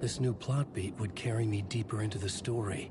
This new plot beat would carry me deeper into the story.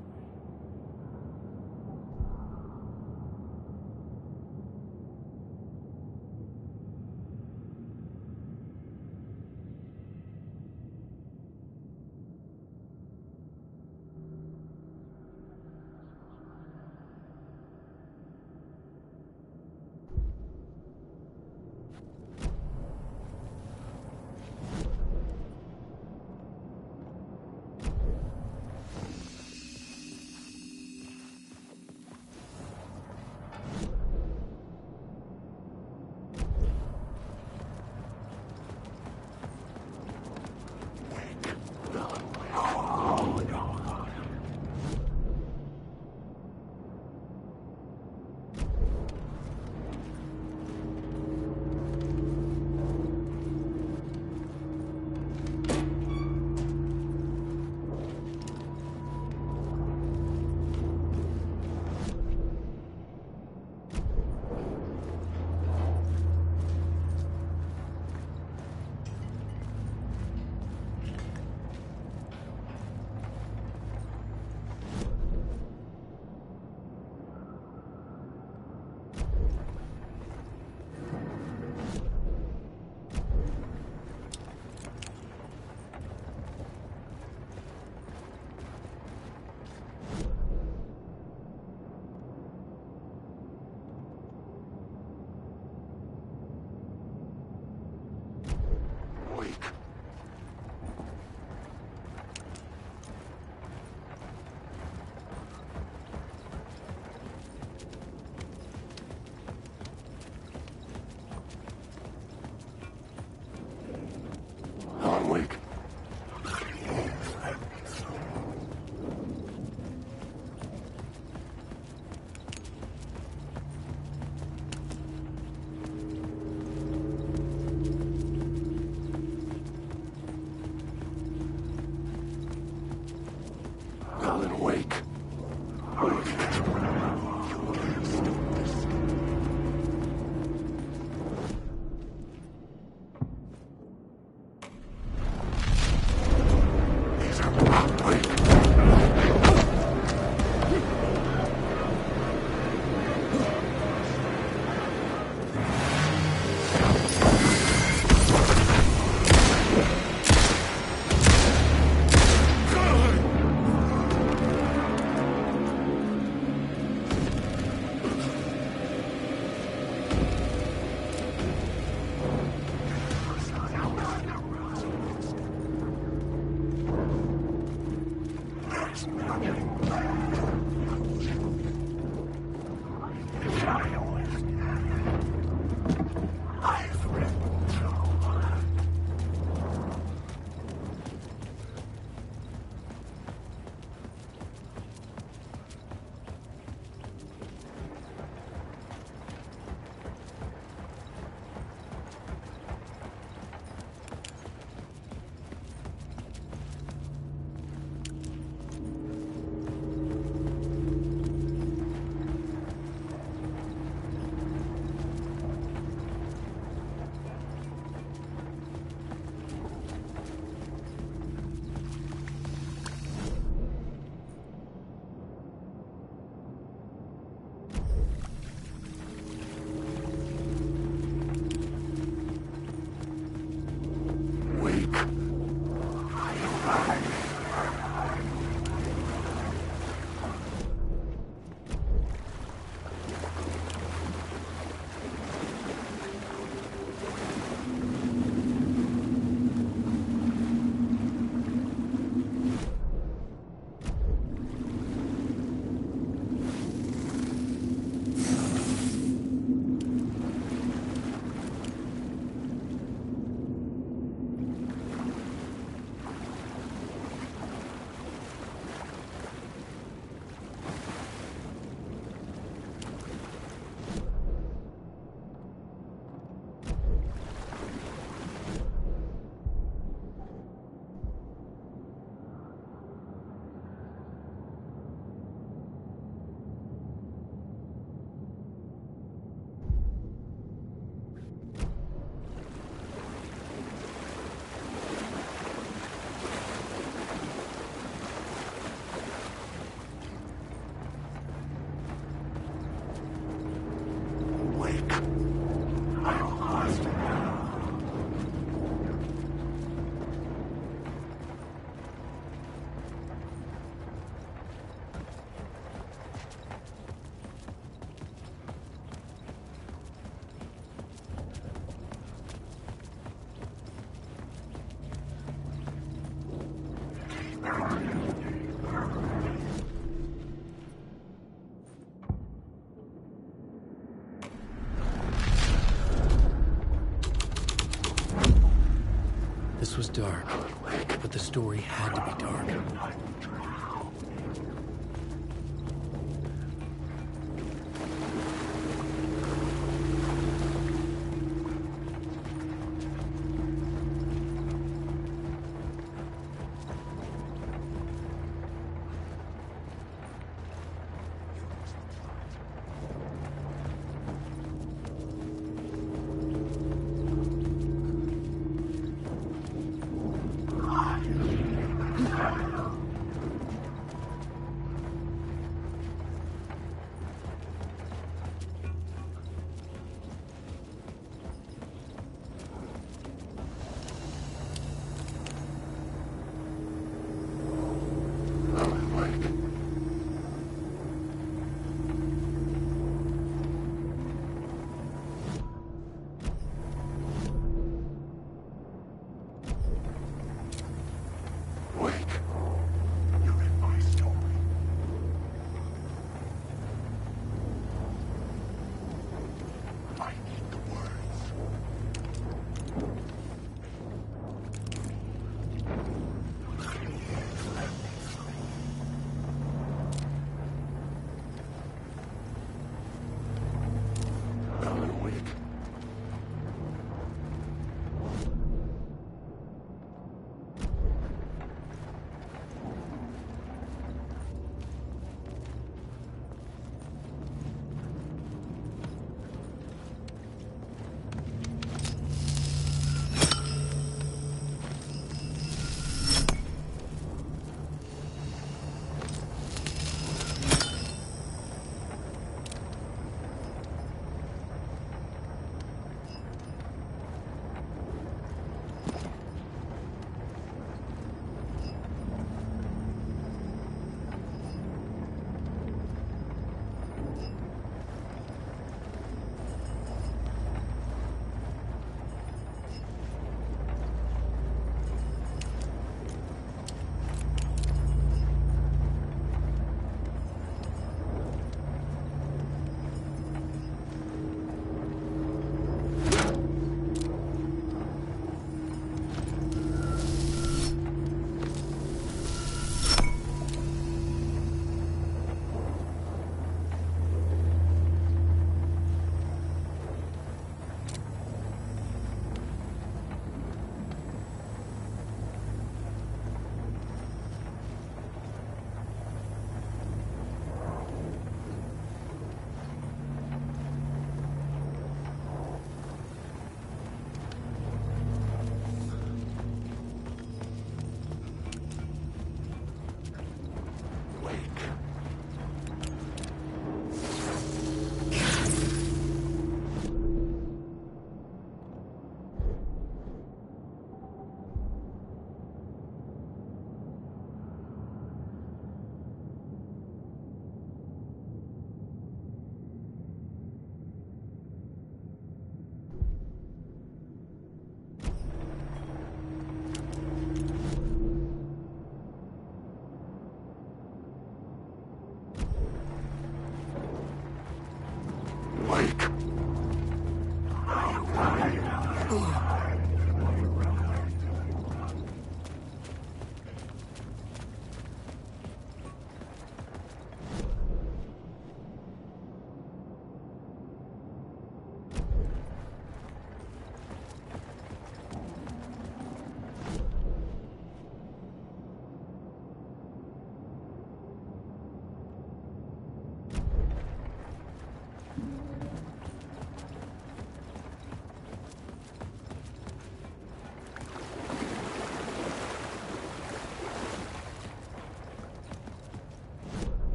This was dark, but the story had to be dark.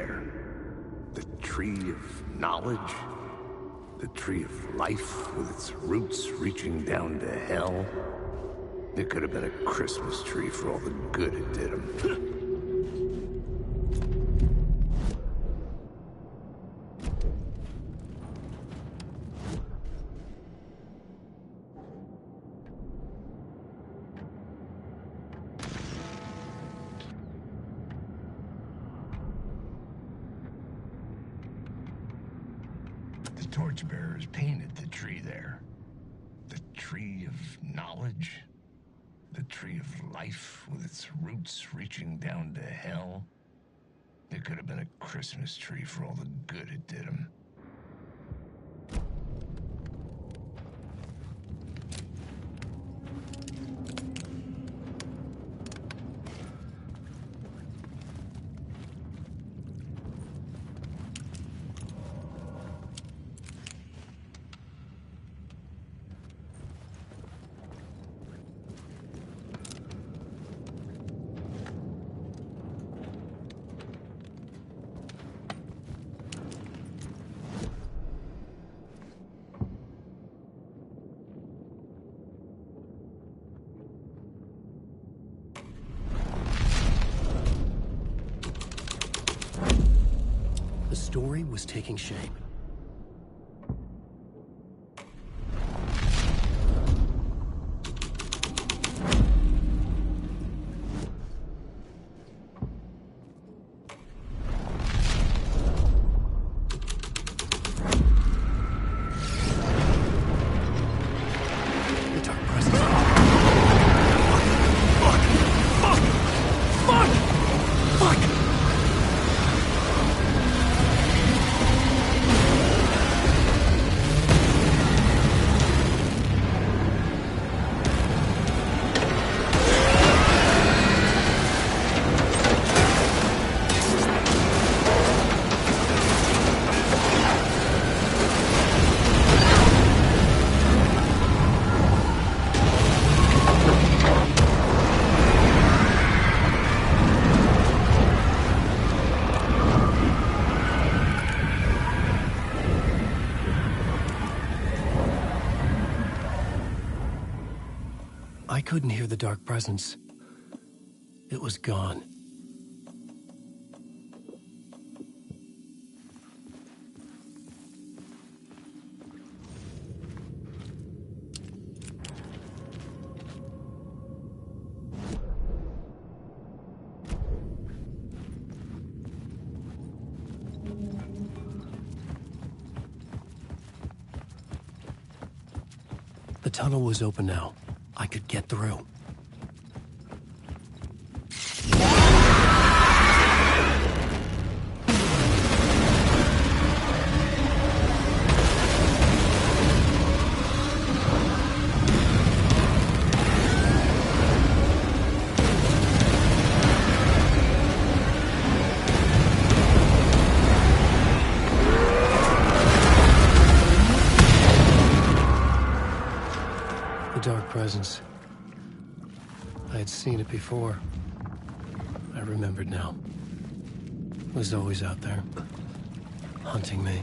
there. The tree of knowledge? The tree of life with its roots reaching down to hell? It could have been a Christmas tree for all the good it did him. The torchbearers painted the tree there. The tree of knowledge? The tree of life with its roots reaching down to hell? It could have been a Christmas tree for all the good it did him. The story was taking shape. The dark presence. Fuck! I couldn't hear the dark presence. It was gone. The tunnel was open now. I could get through. The dark presence. I had seen it before. I remembered now. It was always out there, hunting me.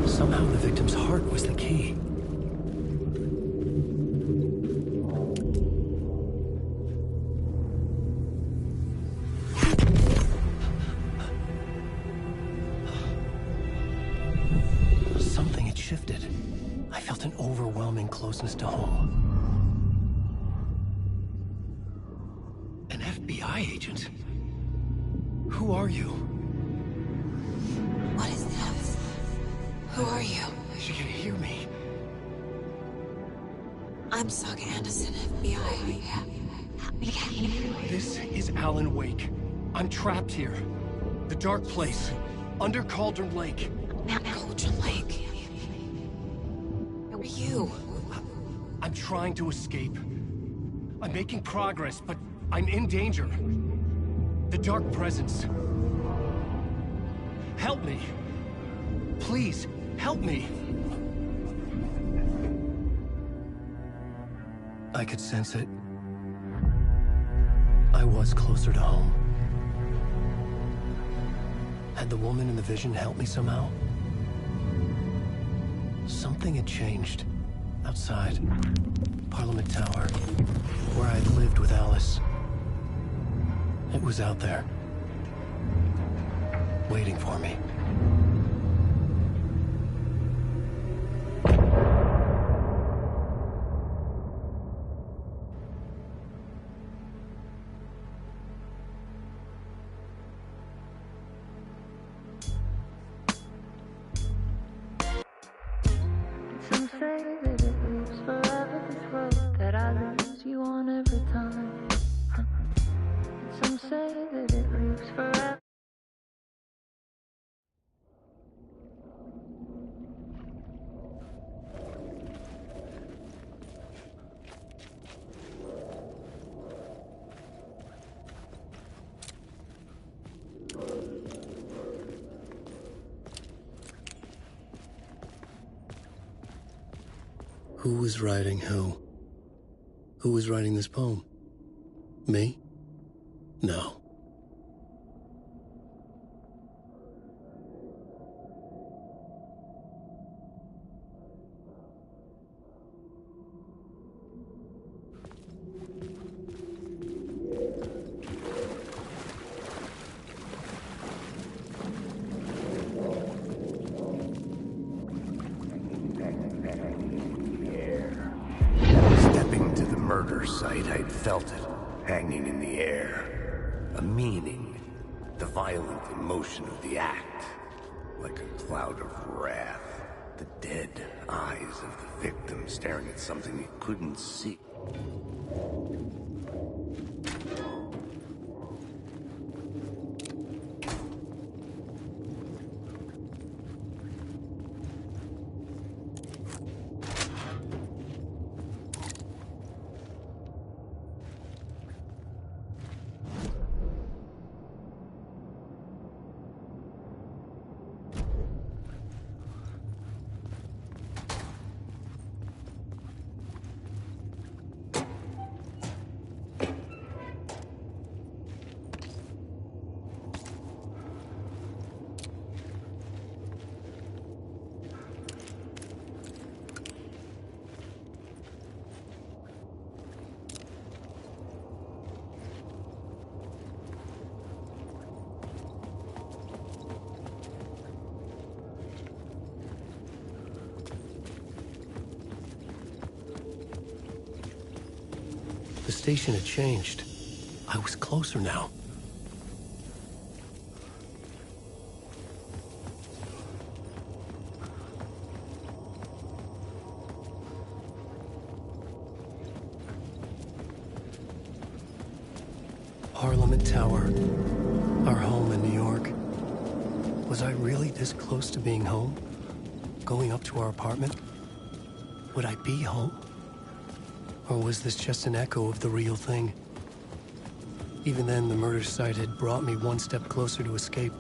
Somehow the victim's heart was the key. shifted. I felt an overwhelming closeness to home. An FBI agent? Who are you? What is this? Who are you? She can hear me. I'm Saga Anderson, FBI. This is Alan Wake. I'm trapped here. The dark place. Under Cauldron Lake. Cauldron Lake. Who are you? I'm trying to escape. I'm making progress, but I'm in danger. The dark presence. Help me. Please, help me. I could sense it. I was closer to home. Had the woman in the vision helped me somehow? Something had changed. Outside. Parliament Tower. Where I'd lived with Alice. It was out there. Waiting for me. Some say that it lives forever, this road that I lose you on every time. Some say that it lives forever. Who was writing who? Who was writing this poem? Me? No. Stepping to the murder site, I'd felt it, hanging in the air. A meaning, the violent emotion of the act. Like a cloud of wrath. The dead eyes of the victim staring at something it couldn't see. The station had changed. I was closer now. Parliament Tower. Our home in New York. Was I really this close to being home? Going up to our apartment? Would I be home? Or was this just an echo of the real thing? Even then, the murder site had brought me one step closer to escape.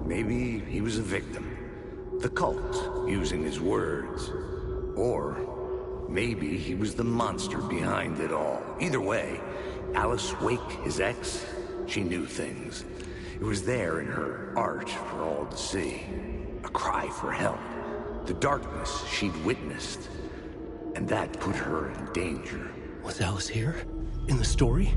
Maybe he was a victim. The cult, using his words. Or Maybe he was the monster behind it all. Either way, Alice Wake, his ex, she knew things. It was there in her art for all to see. A cry for help. The darkness she'd witnessed. And that put her in danger. Was Alice here? In the story?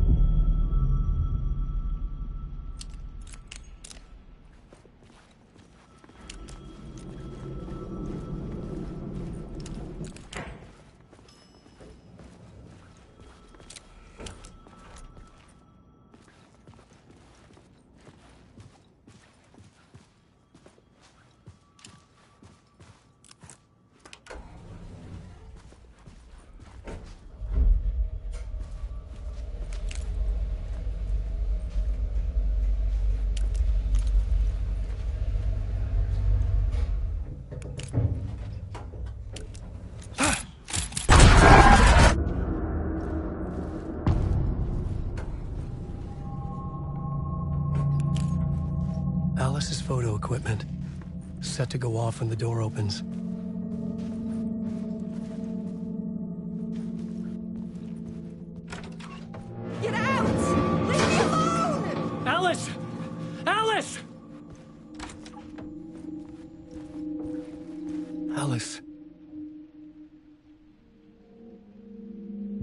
Alice's photo equipment, set to go off when the door opens. Get out! Leave me alone! Alice! Alice! Alice.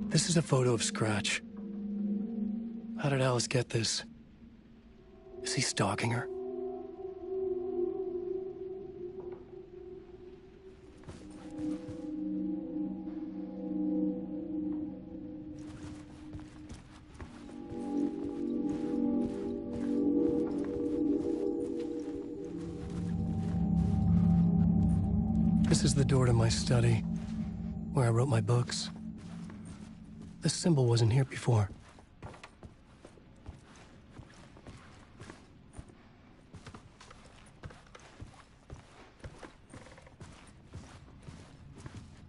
This is a photo of Scratch. How did Alice get this? Is he stalking her? This is the door to my study, where I wrote my books. This symbol wasn't here before.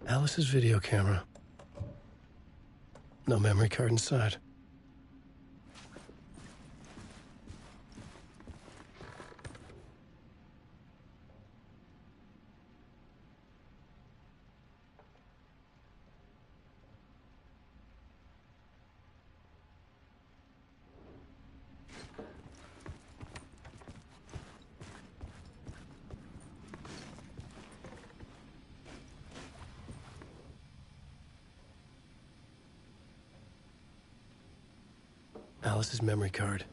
Alice's video camera. No memory card inside. Alice's memory card.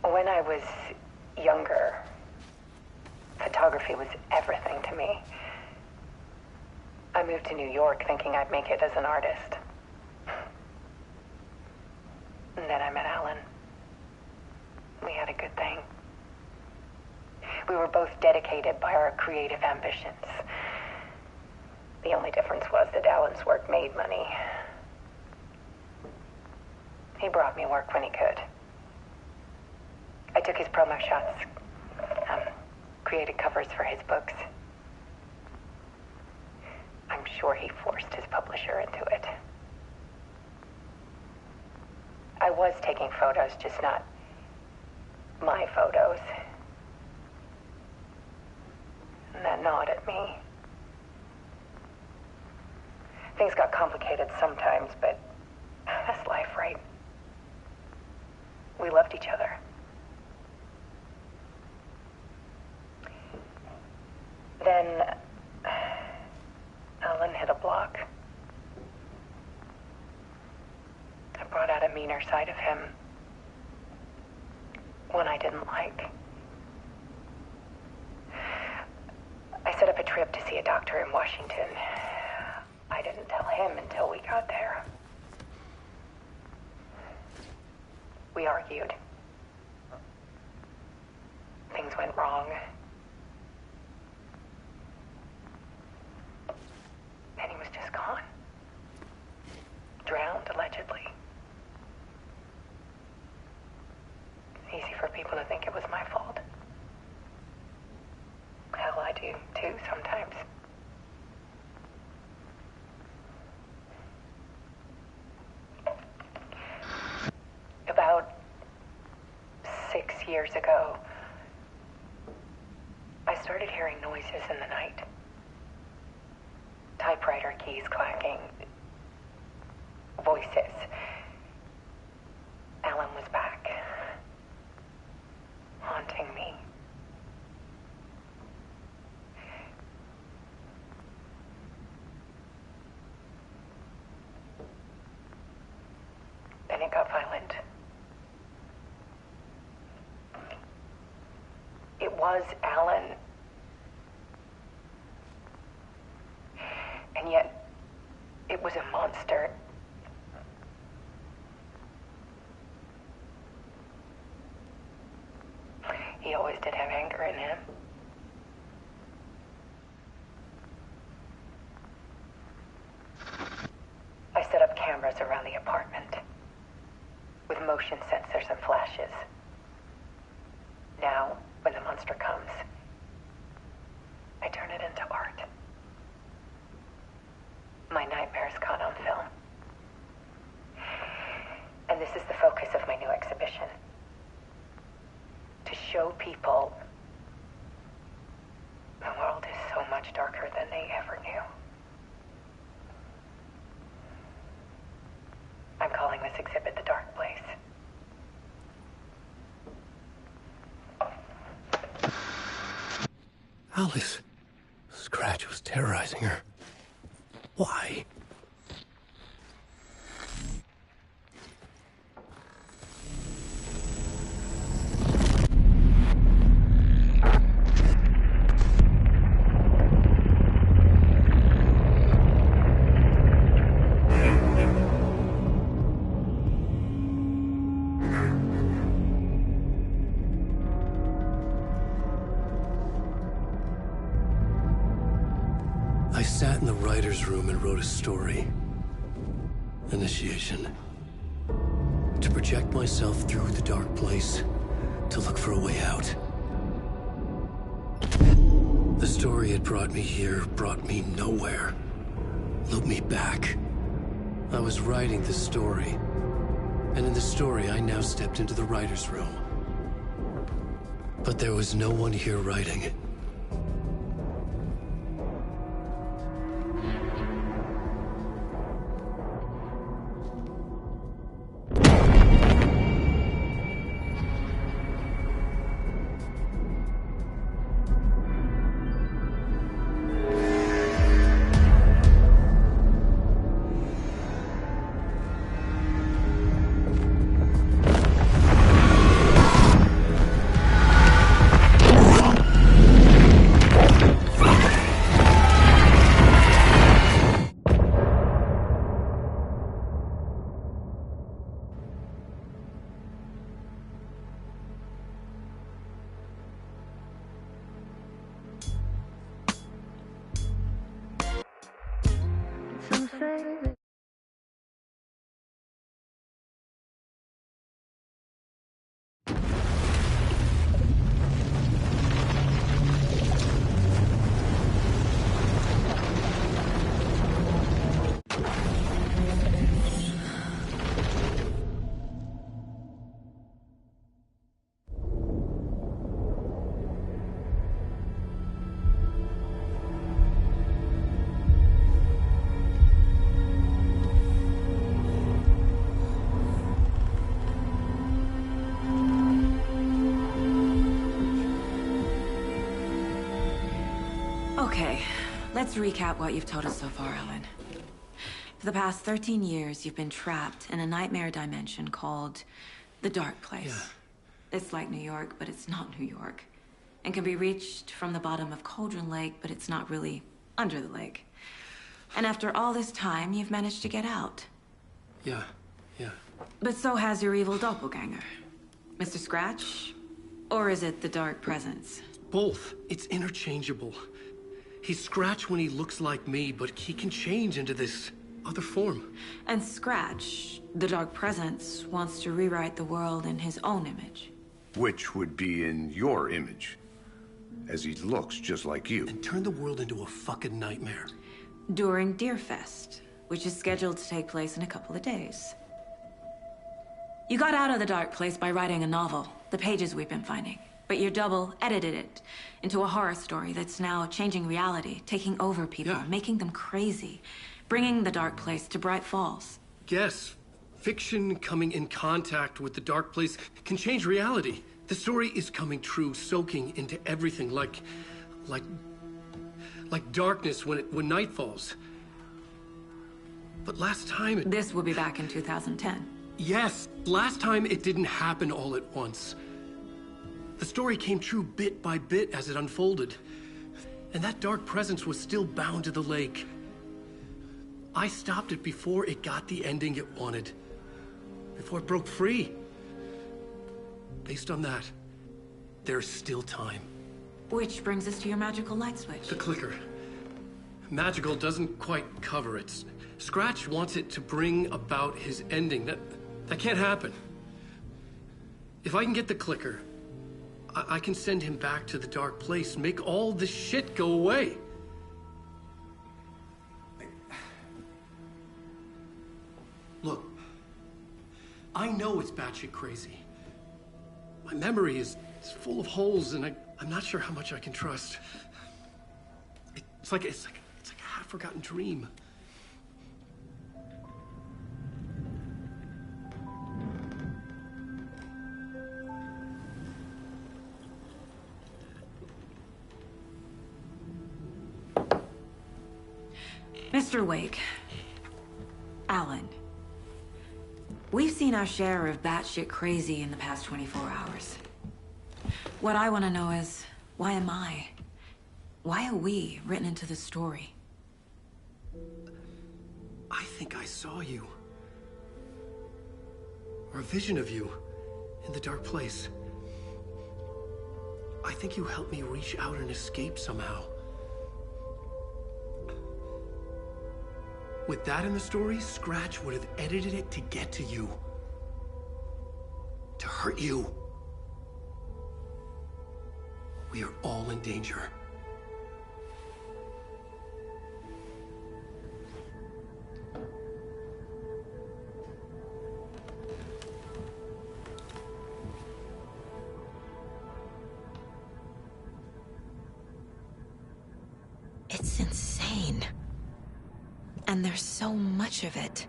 When I was younger, photography was everything to me. I moved to New York thinking I'd make it as an artist. And then I met Alan. We had a good thing. We were both dedicated by our creative ambitions. The only difference was that Alan's work made money. He brought me work when he could. I took his promo shots, created covers for his books. I'm sure he forced his publisher into it. I was taking photos, just not my photos. And that gnawed at me. Things got complicated sometimes, but that's life, right? We loved each other. Then Alan hit a block. I brought out a meaner side of him. One I didn't like. I set up a trip to see a doctor in Washington. I didn't tell him until we got there. We argued. Things went wrong. too, sometimes. About 6 years ago, I started hearing noises in the night. Typewriter keys clacking. Voices. Alan was back. Haunting me. Then it got violent. It was Alan. And yet, it was a monster. He always did have anger in him. I set up cameras around the apartment with motion sensors and flashes. Now, when the monster comes, I turn it into art. My nightmares caught on film. And this is the focus of my new exhibition. To show people the world is so much darker than they ever knew. I'm calling this exhibit The Dark Place. Alice. Scratch was terrorizing her. Why? I sat in the writer's room and wrote a story. Initiation. To project myself through the dark place, to look for a way out. The story had brought me here, brought me nowhere. Looped me back. I was writing the story. And in the story, I now stepped into the writer's room. But there was no one here writing it. Some say that Okay, let's recap what you've told us so far, Ellen. For the past 13 years, you've been trapped in a nightmare dimension called the Dark Place. Yeah. It's like New York, but it's not New York. And can be reached from the bottom of Cauldron Lake, but it's not really under the lake. And after all this time, you've managed to get out. Yeah. But so has your evil doppelganger. Mr. Scratch? Or is it the Dark Presence? Both. It's interchangeable. He's Scratch when he looks like me, but he can change into this other form. And Scratch, the Dark Presence, wants to rewrite the world in his own image. Which would be in your image. as he looks just like you. And turn the world into a fucking nightmare. During Deerfest, which is scheduled to take place in a couple of days. You got out of the dark place by writing a novel, the pages we've been finding. But your double edited it into a horror story that's now changing reality, taking over people, making them crazy, bringing the dark place to Bright Falls. Yes, fiction coming in contact with the dark place can change reality. The story is coming true, soaking into everything like darkness when night falls. But last time This will be back in 2010. Yes, last time it didn't happen all at once. The story came true bit by bit as it unfolded. And that dark presence was still bound to the lake. I stopped it before it got the ending it wanted. Before it broke free. Based on that, there's still time. Which brings us to your magical light switch. The clicker. Magical doesn't quite cover it. Scratch wants it to bring about his ending. That can't happen. If I can get the clicker, I can send him back to the dark place, make all this shit go away. Look, I know it's batshit crazy. My memory is full of holes, and I'm not sure how much I can trust. It's like a half-forgotten dream. Mr. Wake, Alan, we've seen our share of batshit crazy in the past 24 hours. What I want to know is, why am I? Why are we written into the story? I think I saw you. Or a vision of you in the dark place. I think you helped me reach out and escape somehow. With that in the story, Scratch would have edited it to get to you. To hurt you. We are all in danger. It's insane. And there's so much of it.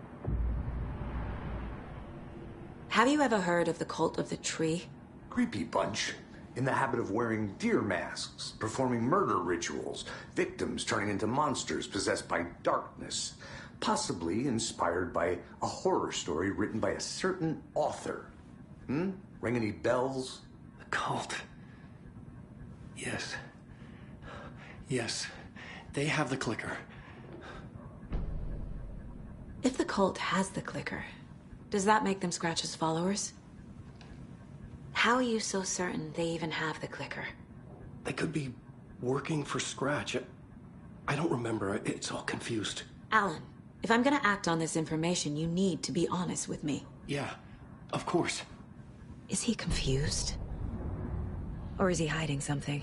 Have you ever heard of the Cult of the Tree? Creepy bunch. In the habit of wearing deer masks, performing murder rituals, victims turning into monsters possessed by darkness, possibly inspired by a horror story written by a certain author. Ring any bells? The cult. Yes. Yes. They have the clicker. If the cult has the clicker, does that make them Scratch's followers? How are you so certain they even have the clicker? They could be working for Scratch. I don't remember. It's all confused. Alan, if I'm gonna act on this information, you need to be honest with me. Yeah, of course. Is he confused? Or is he hiding something?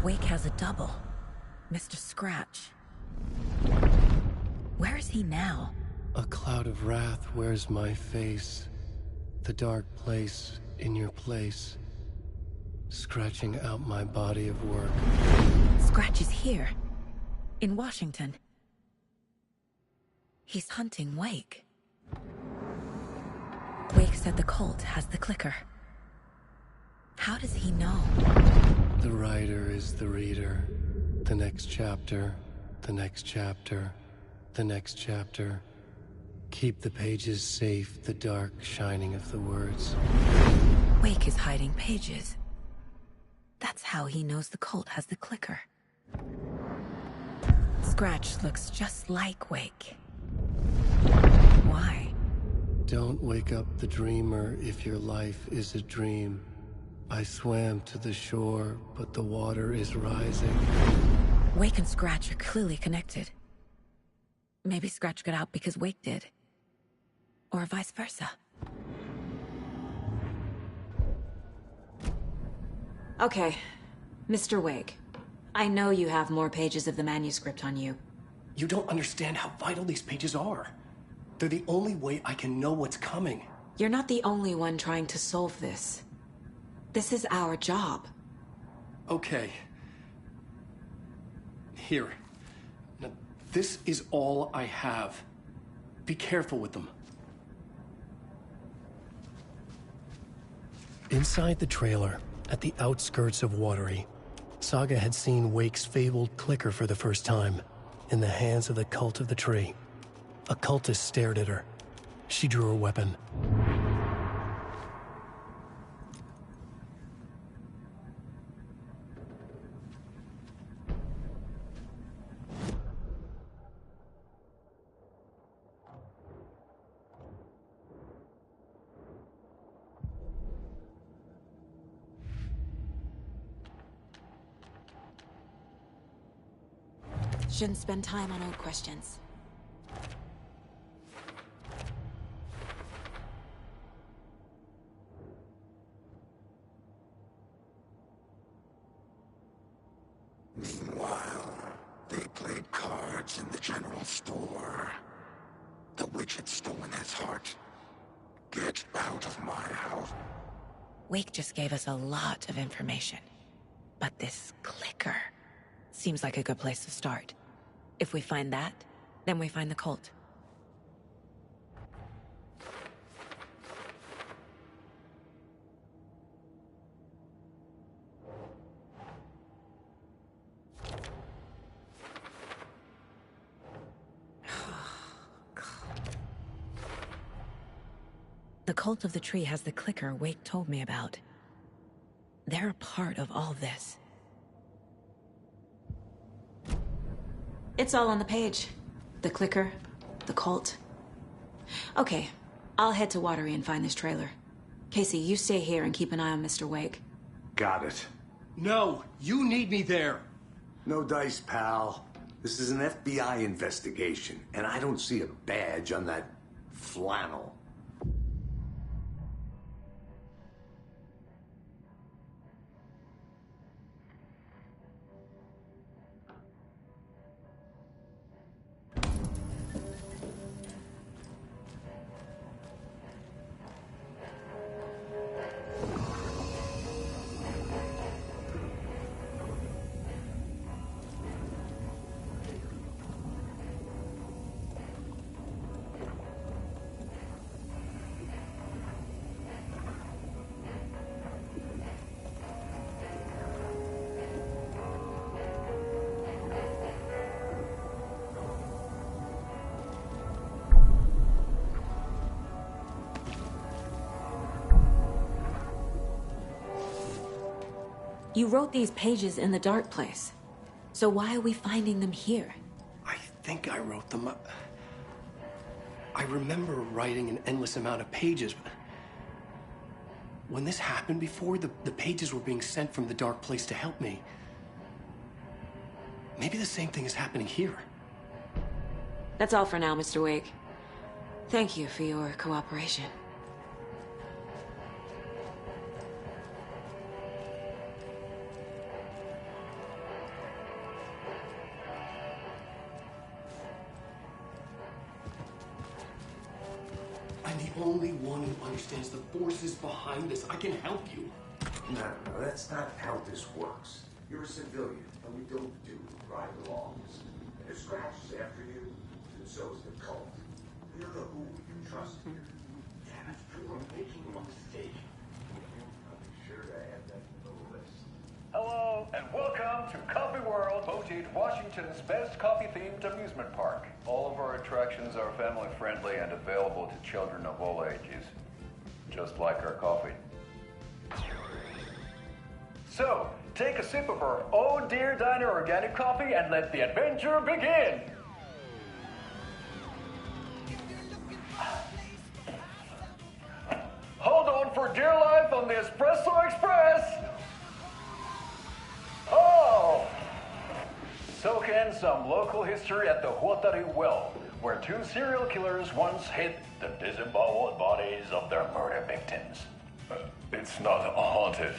Wake has a double. Mr. Scratch. Where is he now? A cloud of wrath wears my face. The dark place in your place. Scratching out my body of work. Scratch is here. In Washington. He's hunting Wake. Wake said the cult has the clicker. How does he know? The writer is the reader. The next chapter, the next chapter, the next chapter. Keep the pages safe, the dark shining of the words. Wake is hiding pages. That's how he knows the cult has the clicker. Scratch looks just like Wake. Why? Don't wake up the dreamer if your life is a dream. I swam to the shore, but the water is rising. Wake and Scratch are clearly connected. Maybe Scratch got out because Wake did. Or vice versa. Okay, Mr. Wake. I know you have more pages of the manuscript on you. You don't understand how vital these pages are. They're the only way I can know what's coming. You're not the only one trying to solve this. This is our job. Okay. Here. Now, this is all I have. Be careful with them. Inside the trailer, at the outskirts of Watery, Saga had seen Wake's fabled clicker for the first time, in the hands of the Cult of the Tree. A cultist stared at her. She drew her weapon. Shouldn't spend time on old questions. Meanwhile, they played cards in the general store. The witch had stolen his heart. Get out of my house. Wake just gave us a lot of information. But this clicker seems like a good place to start. If we find that, then we find the cult. The Cult of the Tree has the clicker Wake told me about. They're a part of all this. It's all on the page. The clicker, the cult. Okay, I'll head to Watery and find this trailer. Casey, you stay here and keep an eye on Mr. Wake. Got it. No, you need me there. No dice, pal. This is an FBI investigation, and I don't see a badge on that flannel. You wrote these pages in the dark place. So why are we finding them here? I think I wrote them up. I remember writing an endless amount of pages. When this happened before, the pages were being sent from the dark place to help me. Maybe the same thing is happening here. That's all for now, Mr. Wake. Thank you for your cooperation. I'm the only one who understands the forces behind this. I can help you. No, that's not how this works. You're a civilian, and we don't do ride-alongs. And if Scratch is after you, and so is the cult. You're the who you trust here. Damn it, you are making a mistake. I'll be sure to add that to the list. Hello, and welcome to Coffee World, voted Washington's best coffee-themed amusement park. All of our attractions are family-friendly and available to children of all ages, just like our coffee. So, take a sip of our Oh Dear Diner organic coffee and let the adventure begin! Hold on for dear life on the Espresso Express! Oh! Soak in some local history at the Huatari Well, where two serial killers once hid the disemboweled bodies of their murder victims. It's not haunted.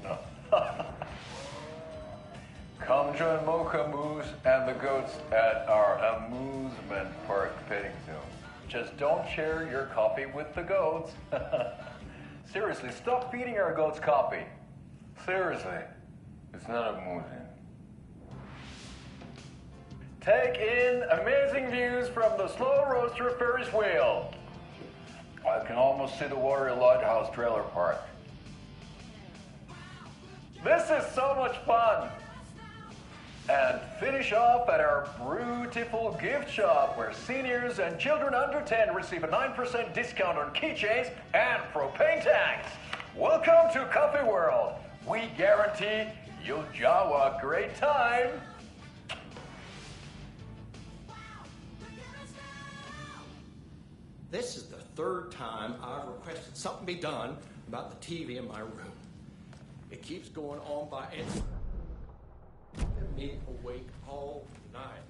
No, Come join Mocha Moose and the goats at our amusement park petting zoo. Just don't share your coffee with the goats. Seriously, stop feeding our goats coffee. Seriously, it's not amusing. Take in amazing views from the Slow Roaster Ferris wheel. I can almost see the Warrior Lighthouse trailer park. This is so much fun. And finish off at our beautiful gift shop where seniors and children under 10 receive a 9% discount on keychains and propane tanks. Welcome to Coffee World. We guarantee you'll jaw a great time. This is the third time I've requested something be done about the TV in my room. It keeps going on by itself. Me awake all night.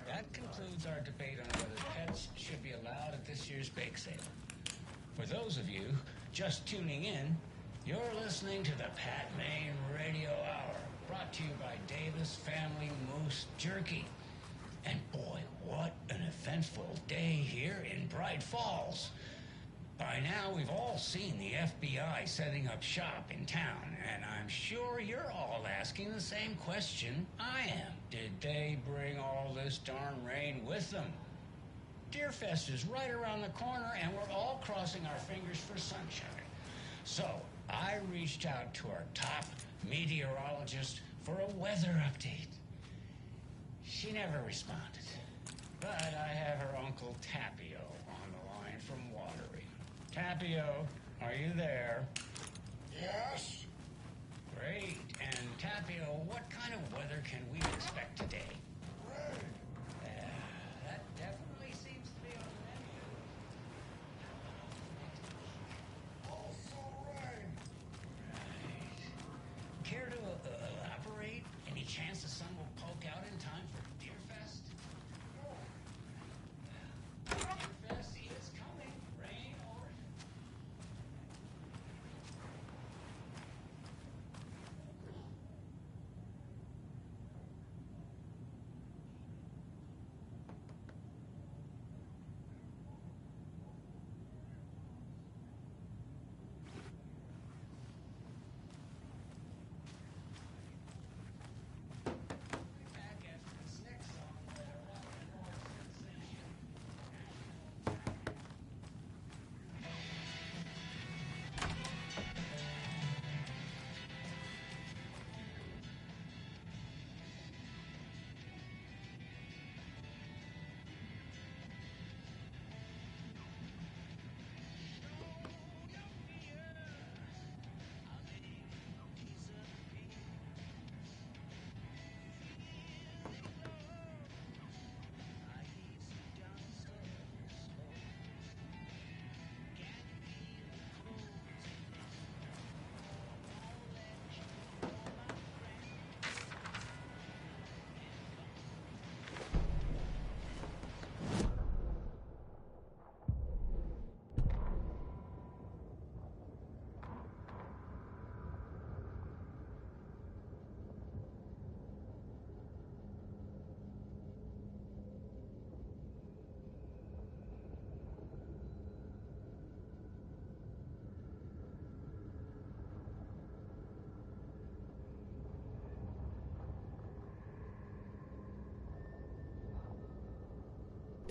That concludes our debate on whether pets should be allowed at this year's bake sale. For those of you just tuning in, you're listening to the Pat Maine Radio Hour, brought to you by Davis Family Moose Jerky. And boy, what an eventful day here in Bright Falls. By now, we've all seen the FBI setting up shop in town, and I'm sure you're all asking the same question I am. Did they bring all this darn rain with them? Deerfest is right around the corner, and we're all crossing our fingers for sunshine. So, I reached out to our top meteorologist for a weather update. She never responded, but I have her Uncle Tapio on the line from Watery. Tapio, are you there? Yes. Great. And Tapio, what kind of weather can we expect today? Rain. That definitely seems to be on the menu. Also rain. Right. Care to elaborate? Any chance the sun will poke out in time for Deerfest? Deerfest is coming, rain or... Back after this next song with a rock and roll sensation.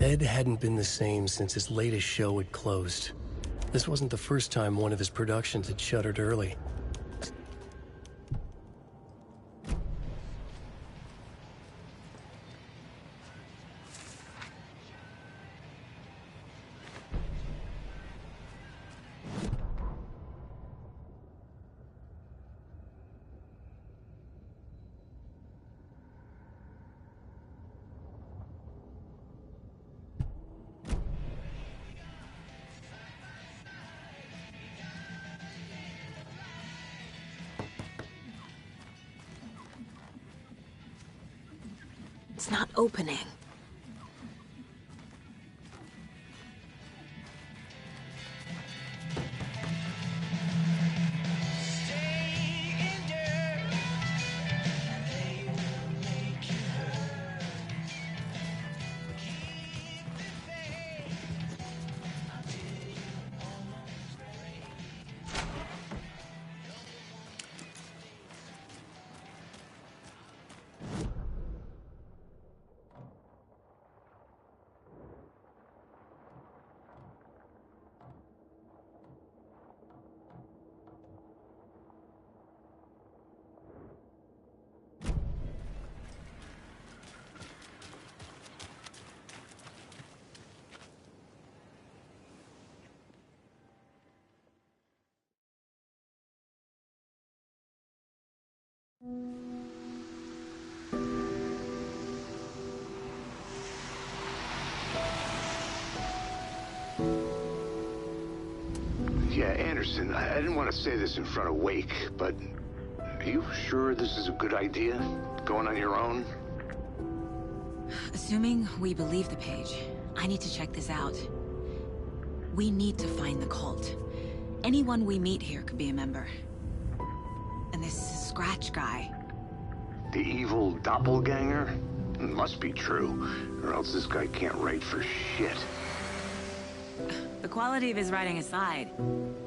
Ed hadn't been the same since his latest show had closed. This wasn't the first time one of his productions had shuttered early. It's not opening. Yeah, Anderson, I didn't want to say this in front of Wake, but are you sure this is a good idea? Going on your own? Assuming we believe the page, I need to check this out. We need to find the cult. Anyone we meet here could be a member. And this Scratch guy. The evil doppelganger? It must be true, or else this guy can't write for shit. The quality of his writing aside,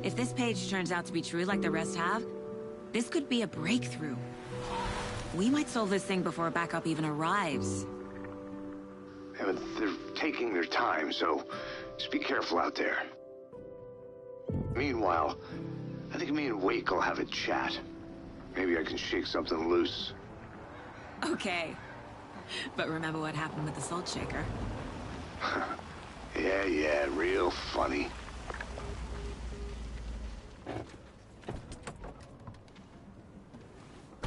if this page turns out to be true like the rest have, this could be a breakthrough. We might solve this thing before backup even arrives. Yeah, but they're taking their time, so just be careful out there. Meanwhile, I think me and Wake will have a chat. Maybe I can shake something loose. Okay. But remember what happened with the Salt Shaker? Yeah, real funny.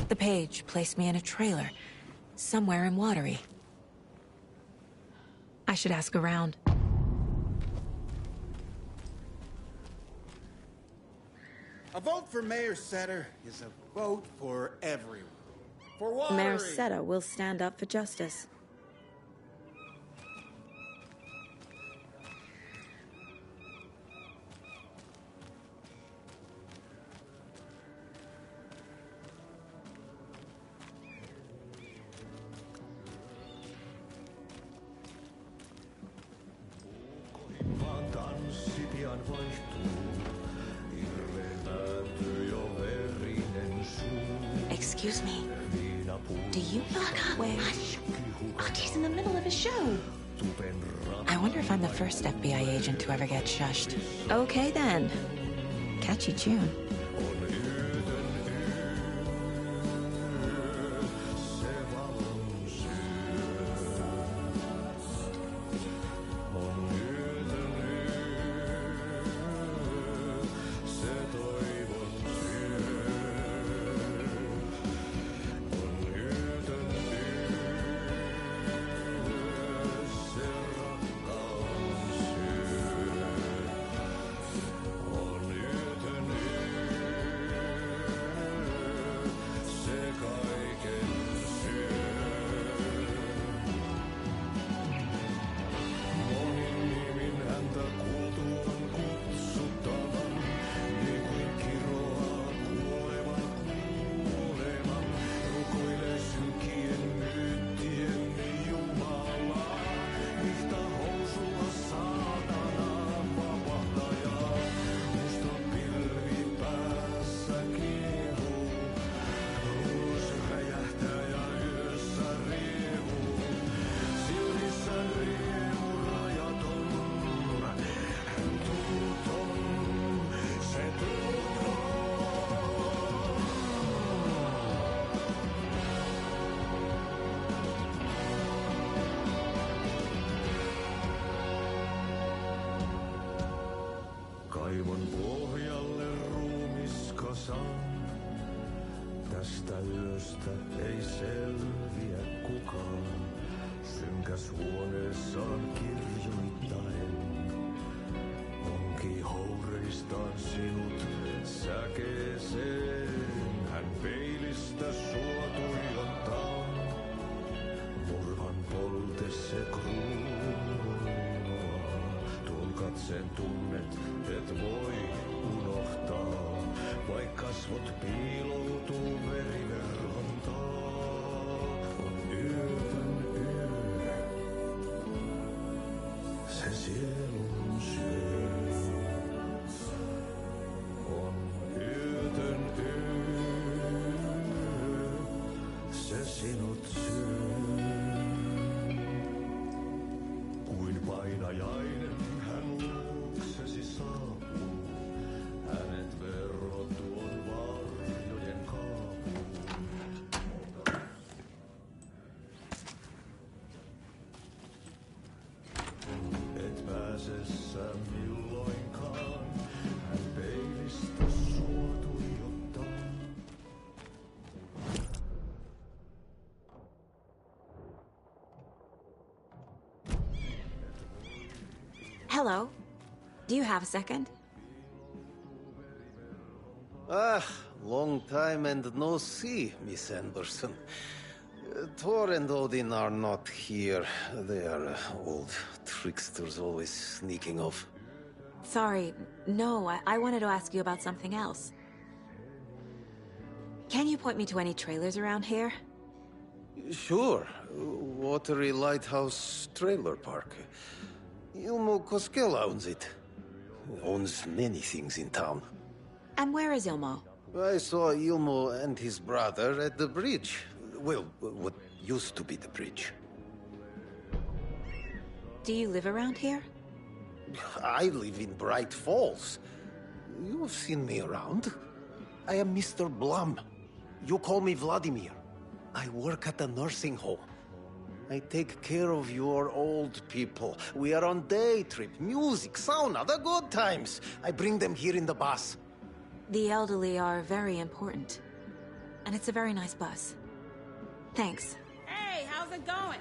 The page placed me in a trailer, somewhere in Watery. I should ask around. A vote for Mayor Setter is a vote for everyone. For Watery! Mayor Seta will stand up for justice. Excuse me. Do you know where? Hush. Artie's in the middle of a show. I wonder if I'm the first FBI agent to ever get shushed. Okay then. Catchy tune. Kaivon pohjalle ruumiskasan. Tästä yöstä ei selviä kukaan. Synkäs huoneessaan kirjoittaen. Onki houreistaan sinut säkeeseen. Hän peilistä sua tuijottaa. Murhan polte se kruunua. Tuon katseen tunnet, et voi unohtaa. Vaik kasvot piiloutuu veriverhon taa. On yötön yö. Se sielun syö. On yötön yö. Se sinut syö. Kuin painajainen hän luoksesi saapuu. Hänet verro tuon varjojen kaapuun. Et pääse sä milloinkaan. Hän peilistä sua tuijottaa. Hello. Do you have a second? Ah, long time and no see, Miss Anderson. Thor and Odin are not here. They are old tricksters always sneaking off. Sorry, no, I wanted to ask you about something else. Can you point me to any trailers around here? Sure. Watery Lighthouse Trailer Park. Ilmo Koskela owns it. Owns many things in town. And where is Ilmo? I saw Ilmo and his brother at the bridge. Well, what used to be the bridge. Do you live around here? I live in Bright Falls. You've seen me around. I am Mr. Blum. You call me Vladimir. I work at a nursing home. I take care of your old people. We are on day trip, music, sauna, the good times. I bring them here in the bus. The elderly are very important. And it's a very nice bus. Thanks. Hey, how's it going?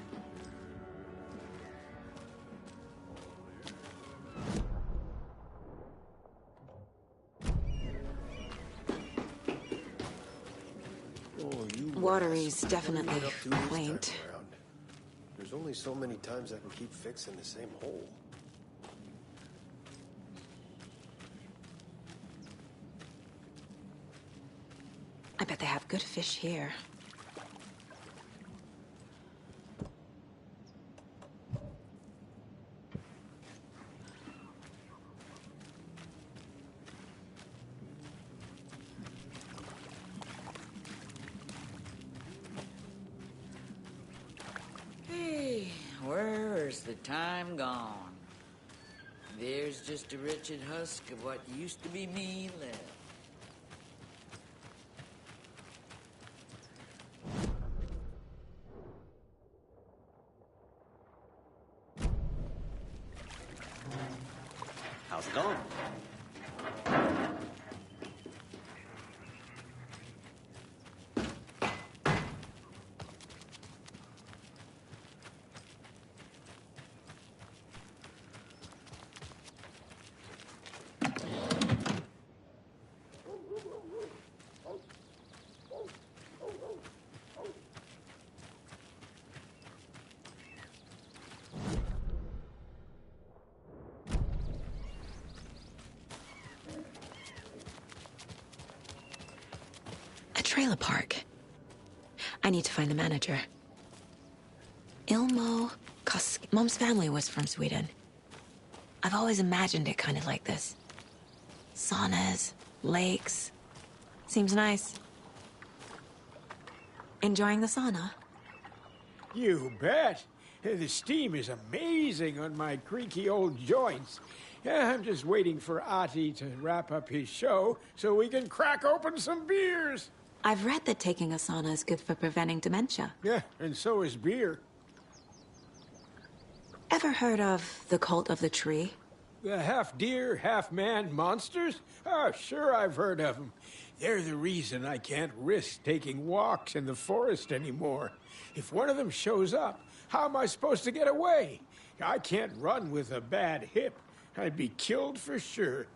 Watery's definitely quaint. There's only so many times I can keep fixing the same hole. I bet they have good fish here. Hey, where's the time gone? There's just a wretched husk of what used to be me left. How's it going? Trailer park. I need to find the manager. Ilmo Kosk. Mom's family was from Sweden. I've always imagined it kind of like this. Saunas, lakes. Seems nice. Enjoying the sauna? You bet. The steam is amazing on my creaky old joints. I'm just waiting for Ati to wrap up his show so we can crack open some beers. I've read that taking a sauna is good for preventing dementia. Yeah, and so is beer. Ever heard of the Cult of the Tree? The half-deer, half-man monsters? Oh, sure I've heard of them. They're the reason I can't risk taking walks in the forest anymore. If one of them shows up, how am I supposed to get away? I can't run with a bad hip. I'd be killed for sure.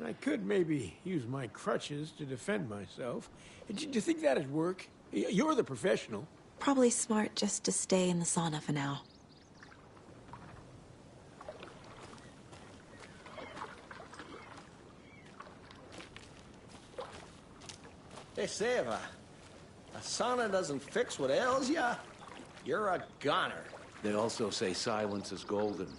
I could maybe use my crutches to defend myself. Do you think that'd work? You're the professional. Probably smart just to stay in the sauna for now. Hey, say if a sauna doesn't fix what ails ya, you're a goner. They also say silence is golden.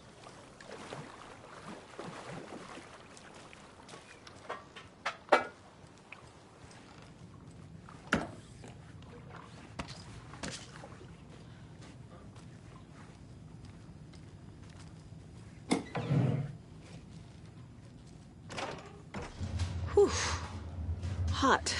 Whew. Hot.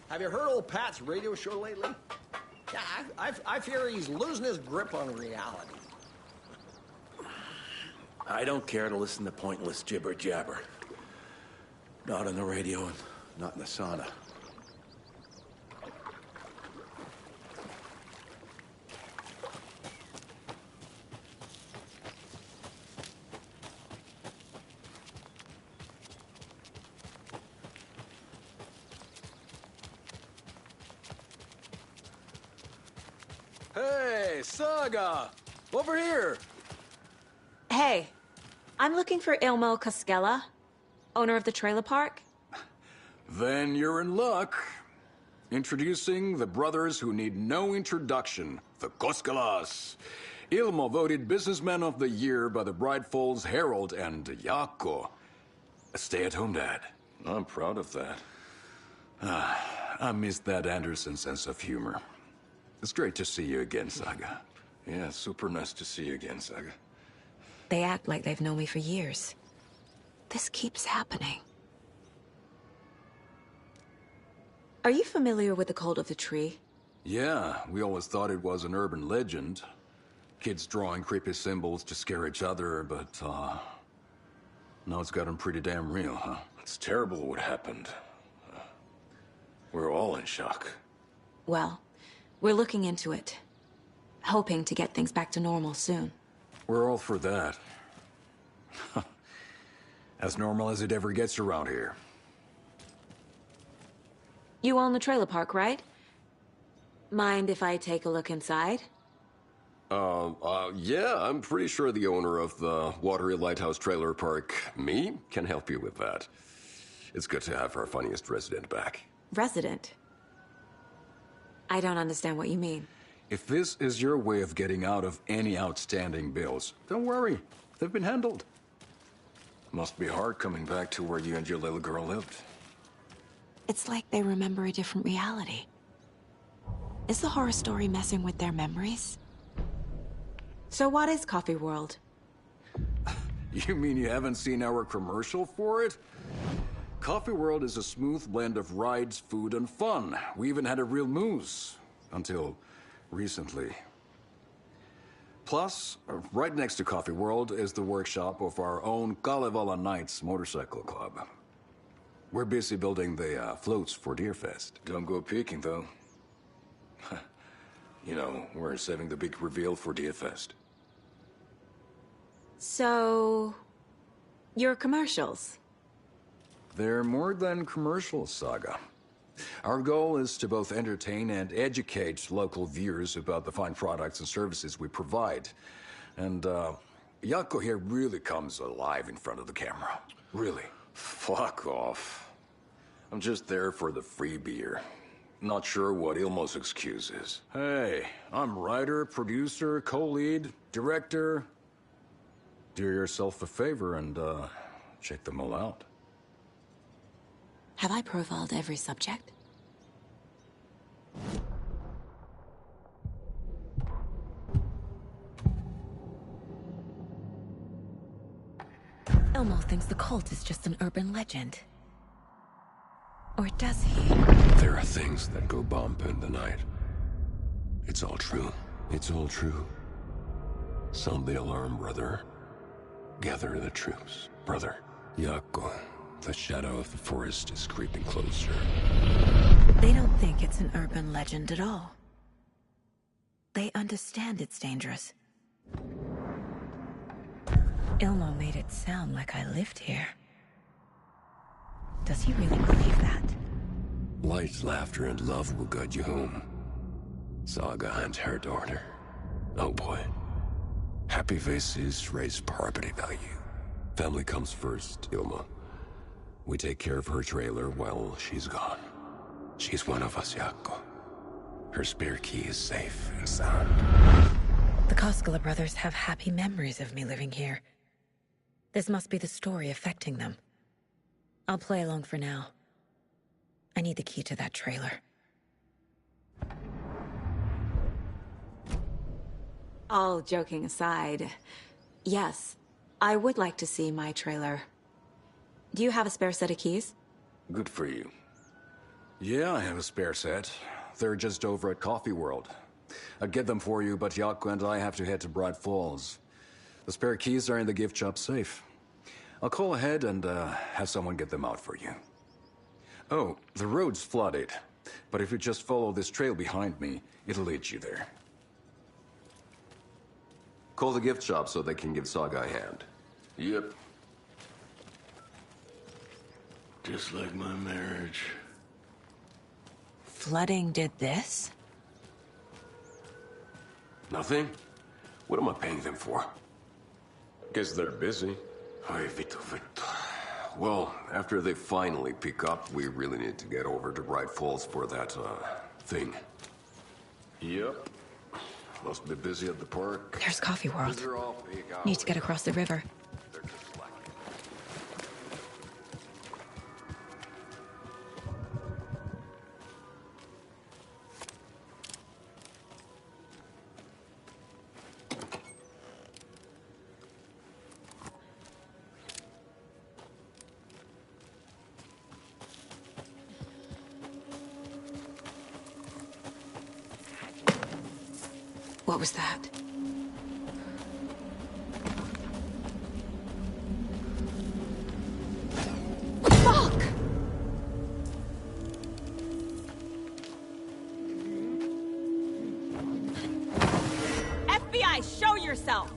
Have you heard old Pat's radio show lately? Yeah, I fear he's losing his grip on reality. I don't care to listen to pointless jibber-jabber. Not on the radio and not in the sauna. Hey, Saga! Over here! Hey, I'm looking for Ilmo Koskela, owner of the trailer park. Then you're in luck. Introducing the brothers who need no introduction, the Koskelas. Ilmo voted Businessman of the Year by the Bright Falls Herald, and Jaakko, a stay-at-home dad. I'm proud of that. I miss that Anderson sense of humor. It's great to see you again, Saga. Yeah, super nice to see you again, Saga. They act like they've known me for years. This keeps happening. Are you familiar with the Cult of the Tree? Yeah, we always thought it was an urban legend. Kids drawing creepy symbols to scare each other, but, now it's gotten pretty damn real, huh? It's terrible what happened. We're all in shock. Well, we're looking into it. Hoping to get things back to normal soon. We're all for that. As normal as it ever gets around here. You own the trailer park, right? Mind if I take a look inside? Yeah, I'm pretty sure the owner of the Watery Lighthouse Trailer Park, me, can help you with that. It's good to have our funniest resident back. Resident? I don't understand what you mean. If this is your way of getting out of any outstanding bills, don't worry. They've been handled. Must be hard coming back to where you and your little girl lived. It's like they remember a different reality. Is the horror story messing with their memories? So what is Coffee World? You mean you haven't seen our commercial for it? Coffee World is a smooth blend of rides, food, and fun. We even had a real moose. Until recently. Plus, right next to Coffee World is the workshop of our own Kalevala Knights Motorcycle Club. We're busy building the floats for Deerfest. Don't go peeking, though. You know, we're saving the big reveal for Deerfest. So... your commercials? They're more than commercials, Saga. Our goal is to both entertain and educate local viewers about the fine products and services we provide. And, Jaakko here really comes alive in front of the camera. Really. Fuck off. I'm just there for the free beer. Not sure what Ilmo's excuse is. Hey, I'm writer, producer, co-lead, director. Do yourself a favor and, check them all out. Have I profiled every subject? Ilmo thinks the cult is just an urban legend. Or does he? There are things that go bump in the night. It's all true. It's all true. Sound the alarm, brother. Gather the troops, brother. Jaakko, the shadow of the forest is creeping closer. They don't think it's an urban legend at all. They understand it's dangerous. Ilmo made it sound like I lived here. Does he really believe that? Light, laughter, and love will guide you home. Saga and her daughter. Oh boy. Happy faces raise property value. Family comes first, Ilmo. We take care of her trailer while she's gone. She's one of us, Jaakko. Her spare key is safe and sound. The Koskela brothers have happy memories of me living here. This must be the story affecting them. I'll play along for now. I need the key to that trailer. All joking aside, yes, I would like to see my trailer. Do you have a spare set of keys? Good for you. Yeah, I have a spare set. They're just over at Coffee World. I'll get them for you, but Jaakko and I have to head to Bright Falls. The spare keys are in the gift shop safe. I'll call ahead and have someone get them out for you. Oh, the road's flooded, but if you just follow this trail behind me, it'll lead you there. Call the gift shop so they can give Saga a hand. Yep. Just like my marriage. Flooding did this? Nothing? What am I paying them for? Guess they're busy. Ay, Vito, Vito. Well, after they finally pick up, we really need to get over to Bright Falls for that, thing. Yep. Must be busy at the park. There's Coffee World. They're all big Need to get across the river. What was that? Fuck! FBI, show yourself!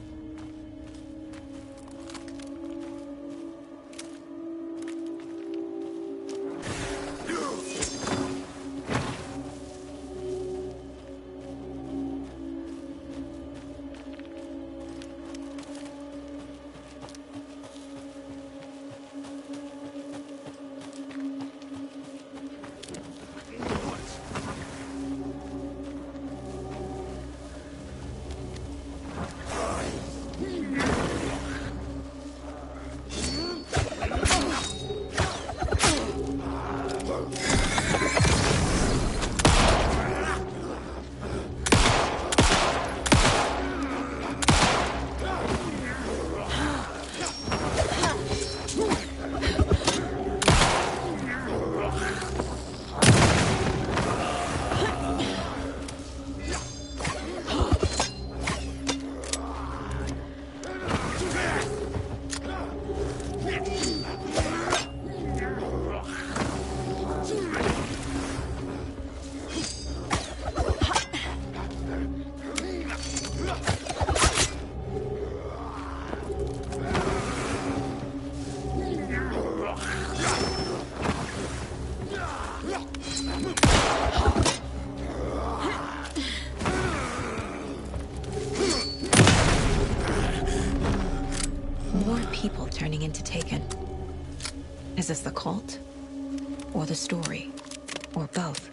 More people turning into Taken. Is this the cult? Or the story? Or both?